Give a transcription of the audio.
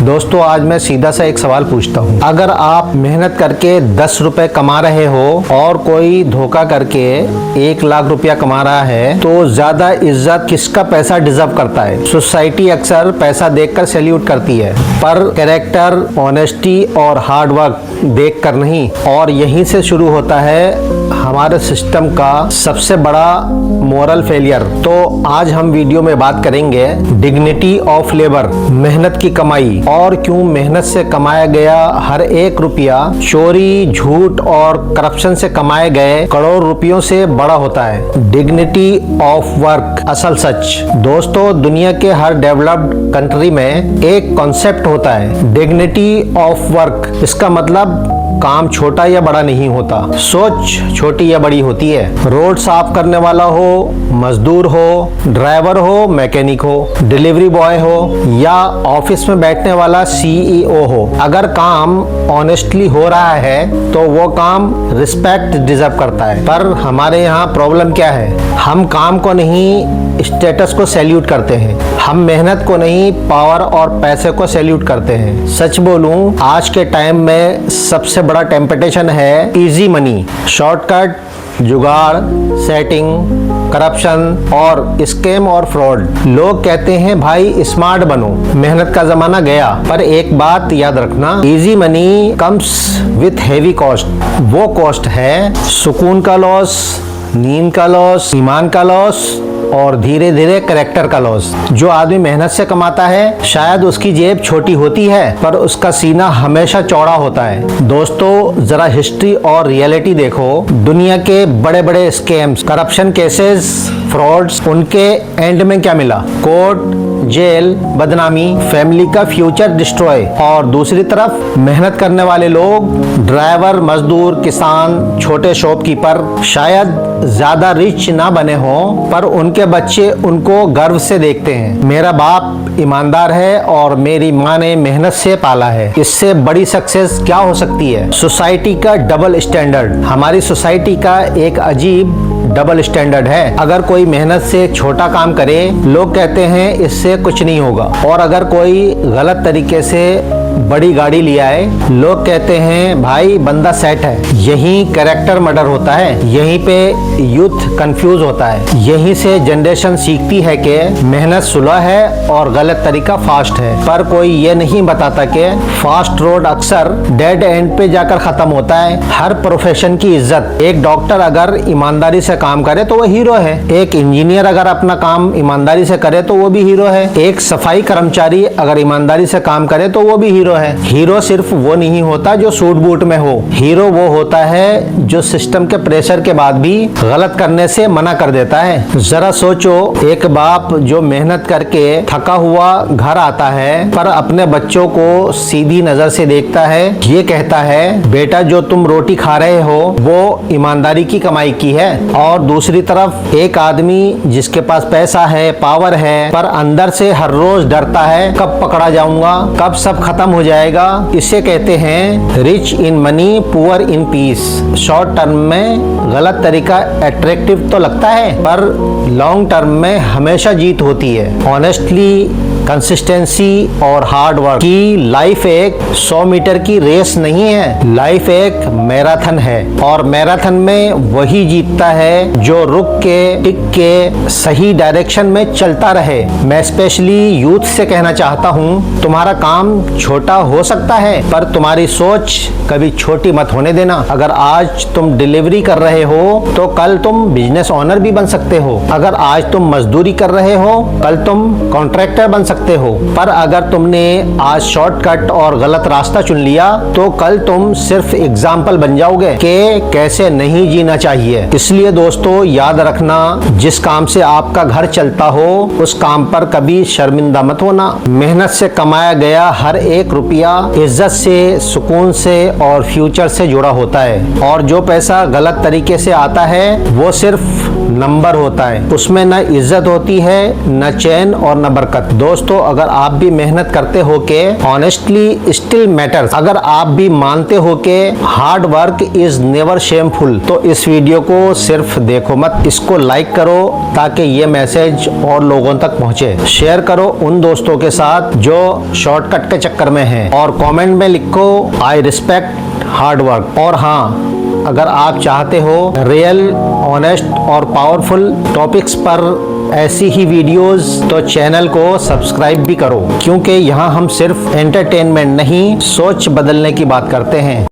दोस्तों आज मैं सीधा सा एक सवाल पूछता हूँ, अगर आप मेहनत करके 10 रुपए कमा रहे हो और कोई धोखा करके 1 लाख रुपया कमा रहा है तो ज्यादा इज्जत किसका पैसा डिजर्व करता है? सोसाइटी अक्सर पैसा देखकर सैल्यूट करती है पर कैरेक्टर, ऑनेस्टी और हार्ड वर्क देखकर नहीं। और यहीं से शुरू होता है हमारे सिस्टम का सबसे बड़ा मोरल फेलियर। तो आज हम वीडियो में बात करेंगे डिग्निटी ऑफ लेबर, मेहनत की कमाई, और क्यों मेहनत से कमाया गया हर एक रुपया चोरी, झूठ और करप्शन से कमाए गए करोड़ रुपयों से बड़ा होता है। डिग्निटी ऑफ वर्क, असल सच। दोस्तों दुनिया के हर डेवलप्ड कंट्री में एक कॉन्सेप्ट होता है डिग्निटी ऑफ वर्क। इसका मतलब काम छोटा या बड़ा नहीं होता, सोच छोटी या बड़ी होती है। रोड साफ करने वाला हो, मजदूर हो, ड्राइवर हो, मैकेनिक हो, डिलीवरी बॉय हो या ऑफिस में बैठने वाला CEO हो, अगर काम ऑनेस्टली हो रहा है तो वो काम रिस्पेक्ट डिजर्व करता है। पर हमारे यहाँ प्रॉब्लम क्या है? हम काम को नहीं स्टेटस को सैल्यूट करते हैं, हम मेहनत को नहीं पावर और पैसे को सैल्यूट करते हैं। सच बोलूं आज के टाइम में सबसे बड़ा टेम्पटेशन है इजी मनी, शॉर्टकट, जुगाड़, सेटिंग, करप्शन और स्कैम और फ्रॉड। लोग कहते हैं भाई स्मार्ट बनो, मेहनत का जमाना गया। पर एक बात याद रखना, easy money comes with heavy cost. वो कॉस्ट है सुकून का लॉस, नींद का लॉस, ईमान का लॉस और धीरे धीरे कैरेक्टर का लॉस। जो आदमी मेहनत से कमाता है शायद उसकी जेब छोटी होती है पर उसका सीना हमेशा चौड़ा होता है। दोस्तों जरा हिस्ट्री और रियलिटी देखो, दुनिया के बड़े बड़े स्कैम्स, करप्शन केसेस, फ्रॉड्स, उनके एंड में क्या मिला? कोर्ट, जेल, बदनामी, फैमिली का फ्यूचर डिस्ट्रॉय। और दूसरी तरफ मेहनत करने वाले लोग, ड्राइवर, मजदूर, किसान, छोटे शॉपकीपर, शायद ज्यादा रिच ना बने हो पर उनके बच्चे उनको गर्व से देखते हैं, मेरा बाप ईमानदार है और मेरी माँ ने मेहनत से पाला है। इससे बड़ी सक्सेस क्या हो सकती है? सोसाइटी का डबल स्टैंडर्ड। हमारी सोसाइटी का एक अजीब डबल स्टैंडर्ड है। अगर कोई मेहनत से छोटा काम करे लोग कहते हैं इससे कुछ नहीं होगा, और अगर कोई गलत तरीके से बड़ी गाड़ी लिया है लोग कहते हैं भाई बंदा सेट है। यहीं कैरेक्टर मर्डर होता है, यहीं पे यूथ कंफ्यूज होता है, यहीं से जनरेशन सीखती है कि मेहनत सुलह है और गलत तरीका फास्ट है। पर कोई ये नहीं बताता कि फास्ट रोड अक्सर डेड एंड पे जाकर खत्म होता है। हर प्रोफेशन की इज्जत, एक डॉक्टर अगर ईमानदारी से काम करे तो वो हीरो है, एक इंजीनियर अगर अपना काम ईमानदारी से करे तो वो भी हीरो है, एक सफाई कर्मचारी अगर ईमानदारी से काम करे तो वो भी हीरो है। हीरो सिर्फ वो नहीं होता जो सूट बूट में हो, हीरो वो होता है जो सिस्टम के प्रेशर के बाद भी गलत करने से मना कर देता है। जरा सोचो, एक बाप जो मेहनत करके थका हुआ घर आता है पर अपने बच्चों को सीधी नजर से देखता है, ये कहता है बेटा जो तुम रोटी खा रहे हो वो ईमानदारी की कमाई की है। और दूसरी तरफ एक आदमी जिसके पास पैसा है, पावर है, पर अंदर से हर रोज डरता है कब पकड़ा जाऊंगा, कब सब खत्म हो जाएगा। इसे कहते हैं rich in money, poor in peace. Short term में गलत तरीका अट्रैक्टिव तो लगता है पर लॉन्ग टर्म में हमेशा जीत होती है। ऑनेस्टली, कंसिस्टेंसी और हार्ड वर्क की लाइफ एक 100 मीटर की रेस नहीं है, लाइफ एक मैराथन है। और मैराथन में वही जीतता है जो रुक के, टिक के, सही डायरेक्शन में चलता रहे। मैं स्पेशली यूथ से कहना चाहता हूँ, तुम्हारा काम छोटा हो सकता है पर तुम्हारी सोच कभी छोटी मत होने देना। अगर आज तुम डिलीवरी कर रहे हो तो कल तुम बिजनेस ओनर भी बन सकते हो, अगर आज तुम मजदूरी कर रहे हो कल तुम कॉन्ट्रैक्टर बन सकते हो। पर अगर तुमने आज शॉर्टकट और गलत रास्ता चुन लिया तो कल तुम सिर्फ एग्जाम्पल बन जाओगे कि कैसे नहीं जीना चाहिए। इसलिए दोस्तों याद रखना, जिस काम से आपका घर चलता हो उस काम पर कभी शर्मिंदा मत होना। मेहनत से कमाया गया हर एक रुपया इज्जत से, सुकून से और फ्यूचर से जुड़ा होता है, और जो पैसा गलत तरीके से आता है वो सिर्फ नंबर होता है, उसमें न इज्जत होती है, न चैन और न बरकत। दोस्तों, अगर आप भी मेहनत करते हो के ऑनेस्टली स्टिल मैटर्स, अगर आप भी मानते हो के hard work is never shameful, तो इस वीडियो को सिर्फ देखो मत, इसको लाइक करो ताकि ये मैसेज और लोगों तक पहुंचे। शेयर करो उन दोस्तों के साथ जो शॉर्टकट के चक्कर में हैं, और कमेंट में लिखो आई रिस्पेक्ट हार्ड वर्क। और हाँ, अगर आप चाहते हो रियल, ऑनेस्ट और पावरफुल टॉपिक्स पर ऐसी ही वीडियोस, तो चैनल को सब्सक्राइब भी करो, क्योंकि यहाँ हम सिर्फ एंटरटेनमेंट नहीं, सोच बदलने की बात करते हैं।